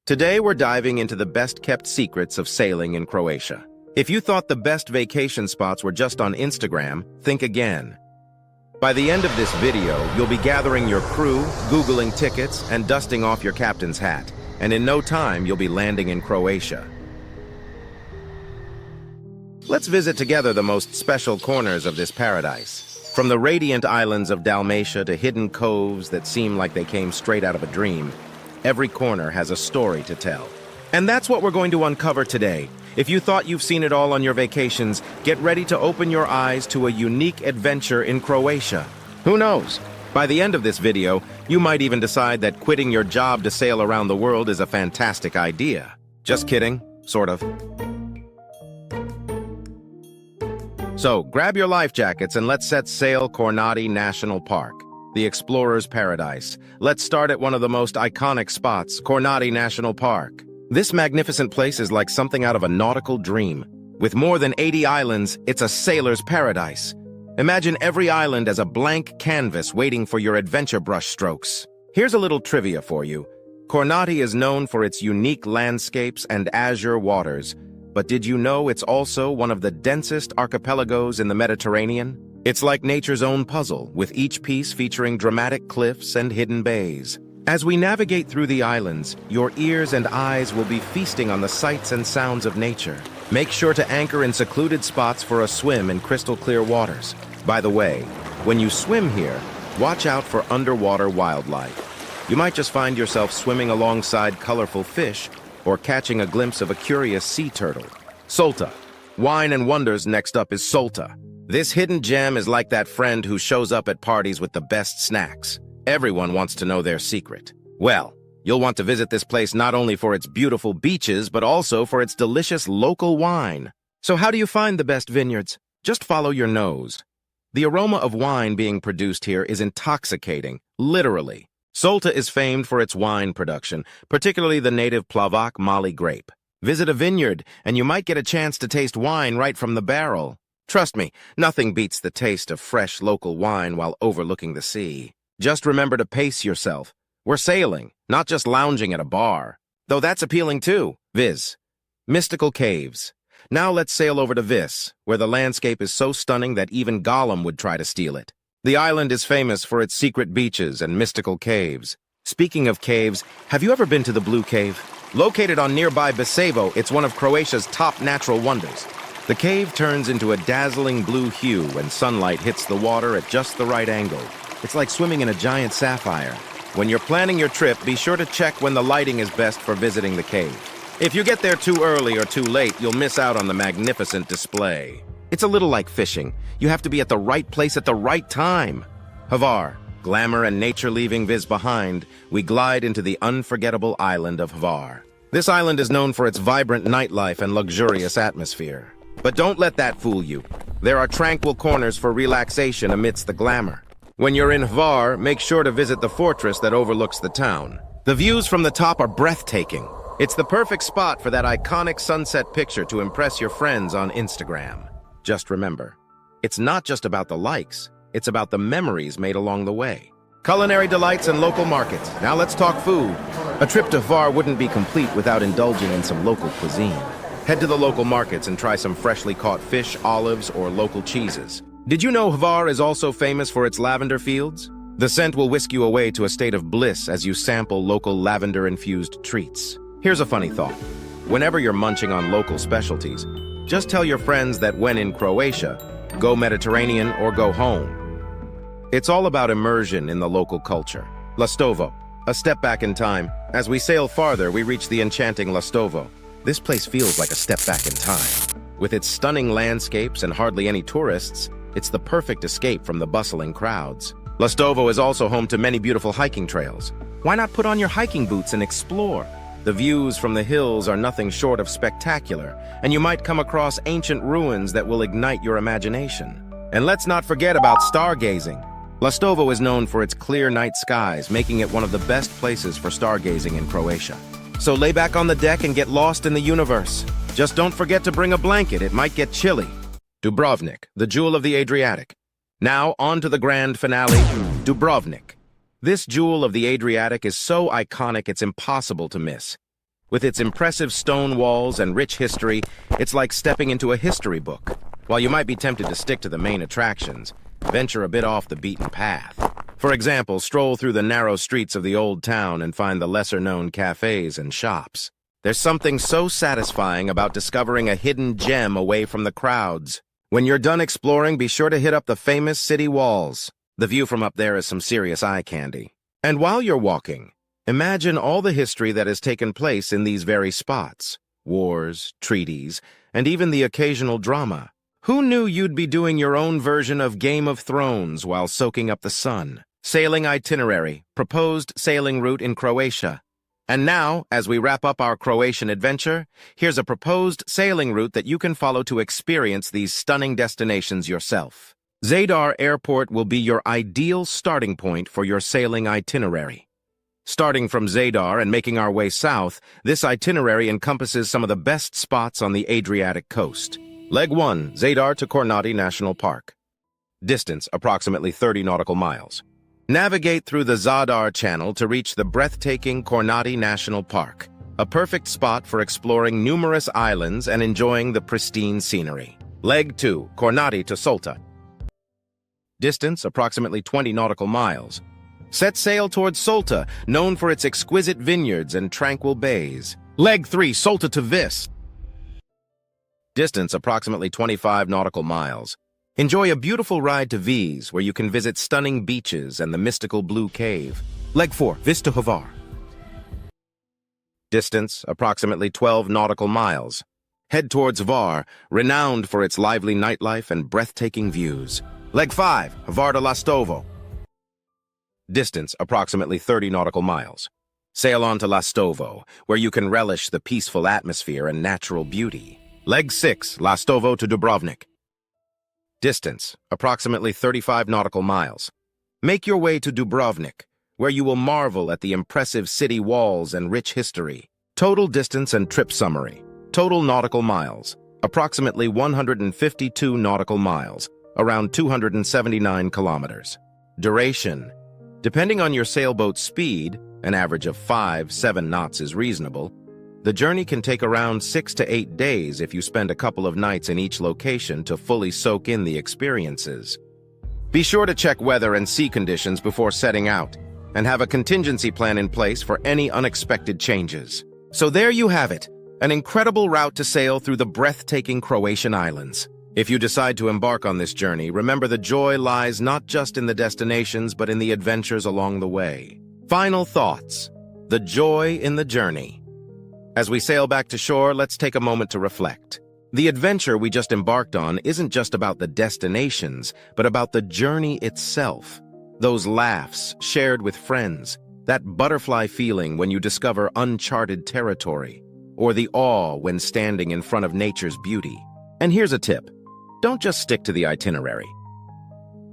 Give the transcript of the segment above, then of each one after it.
Today we're diving into the best-kept secrets of sailing in Croatia. If you thought the best vacation spots were just on Instagram, think again. By the end of this video, you'll be gathering your crew, Googling tickets, and dusting off your captain's hat. And in no time, you'll be landing in Croatia. Let's visit together the most special corners of this paradise. From the radiant islands of Dalmatia to hidden coves that seem like they came straight out of a dream, every corner has a story to tell. And that's what we're going to uncover today. If you thought you've seen it all on your vacations, get ready to open your eyes to a unique adventure in Croatia. Who knows? By the end of this video, you might even decide that quitting your job to sail around the world is a fantastic idea. Just kidding, sort of. So, grab your life jackets and let's set sail Kornati National Park, the explorer's paradise. Let's start at one of the most iconic spots, Kornati National Park. This magnificent place is like something out of a nautical dream. With more than 80 islands, it's a sailor's paradise. Imagine every island as a blank canvas waiting for your adventure brush strokes. Here's a little trivia for you. Kornati is known for its unique landscapes and azure waters. But did you know it's also one of the densest archipelagos in the Mediterranean? It's like nature's own puzzle, with each piece featuring dramatic cliffs and hidden bays. As we navigate through the islands, your ears and eyes will be feasting on the sights and sounds of nature. Make sure to anchor in secluded spots for a swim in crystal-clear waters. By the way, when you swim here, watch out for underwater wildlife. You might just find yourself swimming alongside colorful fish or catching a glimpse of a curious sea turtle. Solta. Wine and Wonders next up is Solta. This hidden gem is like that friend who shows up at parties with the best snacks. Everyone wants to know their secret. Well, you'll want to visit this place not only for its beautiful beaches, but also for its delicious local wine. So how do you find the best vineyards? Just follow your nose. The aroma of wine being produced here is intoxicating, literally. Solta is famed for its wine production, particularly the native Plavac Mali grape. Visit a vineyard, and you might get a chance to taste wine right from the barrel. Trust me, nothing beats the taste of fresh local wine while overlooking the sea. Just remember to pace yourself. We're sailing, not just lounging at a bar. Though that's appealing too. Viz. Mystical Caves. Now let's sail over to Vis, where the landscape is so stunning that even Gollum would try to steal it. The island is famous for its secret beaches and mystical caves. Speaking of caves, have you ever been to the Blue Cave? Located on nearby Bisevo, it's one of Croatia's top natural wonders. The cave turns into a dazzling blue hue when sunlight hits the water at just the right angle. It's like swimming in a giant sapphire. When you're planning your trip, be sure to check when the lighting is best for visiting the cave. If you get there too early or too late, you'll miss out on the magnificent display. It's a little like fishing. You have to be at the right place at the right time. Hvar, glamour and nature leaving Vis behind, we glide into the unforgettable island of Hvar. This island is known for its vibrant nightlife and luxurious atmosphere. But don't let that fool you. There are tranquil corners for relaxation amidst the glamour. When you're in Hvar, make sure to visit the fortress that overlooks the town. The views from the top are breathtaking. It's the perfect spot for that iconic sunset picture to impress your friends on Instagram. Just remember, it's not just about the likes, it's about the memories made along the way. Culinary delights and local markets. Now let's talk food. A trip to Hvar wouldn't be complete without indulging in some local cuisine. Head to the local markets and try some freshly caught fish, olives, or local cheeses. Did you know Hvar is also famous for its lavender fields? The scent will whisk you away to a state of bliss as you sample local lavender-infused treats. Here's a funny thought. Whenever you're munching on local specialties, just tell your friends that when in Croatia, go Mediterranean or go home. It's all about immersion in the local culture. Lastovo, a step back in time. As we sail farther, we reach the enchanting Lastovo. This place feels like a step back in time. With its stunning landscapes and hardly any tourists, it's the perfect escape from the bustling crowds. Lastovo is also home to many beautiful hiking trails. Why not put on your hiking boots and explore? The views from the hills are nothing short of spectacular, and you might come across ancient ruins that will ignite your imagination. And let's not forget about stargazing. Lastovo is known for its clear night skies, making it one of the best places for stargazing in Croatia. So lay back on the deck and get lost in the universe. Just don't forget to bring a blanket, it might get chilly. Dubrovnik, the jewel of the Adriatic. Now on to the grand finale, Dubrovnik. This jewel of the Adriatic is so iconic it's impossible to miss. With its impressive stone walls and rich history, it's like stepping into a history book. While you might be tempted to stick to the main attractions, venture a bit off the beaten path. For example, stroll through the narrow streets of the old town and find the lesser-known cafes and shops. There's something so satisfying about discovering a hidden gem away from the crowds. When you're done exploring, be sure to hit up the famous city walls. The view from up there is some serious eye candy. And while you're walking, imagine all the history that has taken place in these very spots. Wars, treaties, and even the occasional drama. Who knew you'd be doing your own version of Game of Thrones while soaking up the sun? Sailing itinerary, proposed sailing route in Croatia. And now, as we wrap up our Croatian adventure, here's a proposed sailing route that you can follow to experience these stunning destinations yourself. Zadar Airport will be your ideal starting point for your sailing itinerary. Starting from Zadar and making our way south, this itinerary encompasses some of the best spots on the Adriatic coast. Leg 1, Zadar to Kornati National Park. Distance, approximately 30 nautical miles. Navigate through the Zadar Channel to reach the breathtaking Kornati National Park, a perfect spot for exploring numerous islands and enjoying the pristine scenery. Leg 2, Kornati to Solta. Distance, approximately 20 nautical miles. Set sail towards Solta, known for its exquisite vineyards and tranquil bays. Leg 3, Solta to Vis. Distance, approximately 25 nautical miles. Enjoy a beautiful ride to Vis, where you can visit stunning beaches and the mystical Blue Cave. Leg 4, Vis to Hvar. Distance, approximately 12 nautical miles. Head towards Hvar, renowned for its lively nightlife and breathtaking views. Leg 5, Hvar to Lastovo. Distance, approximately 30 nautical miles. Sail on to Lastovo, where you can relish the peaceful atmosphere and natural beauty. Leg 6, Lastovo to Dubrovnik. Distance, approximately 35 nautical miles. Make your way to Dubrovnik, where you will marvel at the impressive city walls and rich history. Total distance and trip summary. Total nautical miles, approximately 152 nautical miles, around 279 kilometers. Duration. Depending on your sailboat speed, an average of 5-7 knots is reasonable. The journey can take around 6 to 8 days if you spend a couple of nights in each location to fully soak in the experiences. Be sure to check weather and sea conditions before setting out, and have a contingency plan in place for any unexpected changes. So there you have it, an incredible route to sail through the breathtaking Croatian islands. If you decide to embark on this journey, remember the joy lies not just in the destinations but in the adventures along the way. Final thoughts. The joy in the journey. As we sail back to shore, let's take a moment to reflect. The adventure we just embarked on isn't just about the destinations, but about the journey itself. Those laughs shared with friends, that butterfly feeling when you discover uncharted territory, or the awe when standing in front of nature's beauty. And here's a tip. Don't just stick to the itinerary.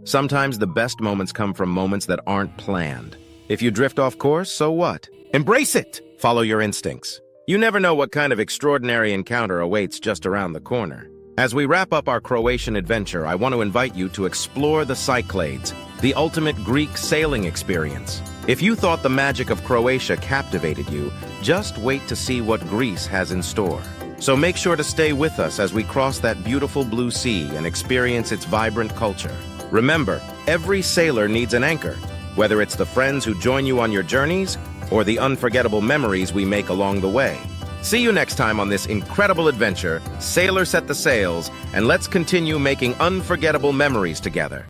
Sometimes the best moments come from moments that aren't planned. If you drift off course, so what? Embrace it! Follow your instincts. You never know what kind of extraordinary encounter awaits just around the corner. As we wrap up our Croatian adventure, I want to invite you to explore the Cyclades, the ultimate Greek sailing experience. If you thought the magic of Croatia captivated you, just wait to see what Greece has in store. So make sure to stay with us as we cross that beautiful blue sea and experience its vibrant culture. Remember, every sailor needs an anchor, whether it's the friends who join you on your journeys or the unforgettable memories we make along the way. See you next time on this incredible adventure. Sailor, set the sails, and let's continue making unforgettable memories together.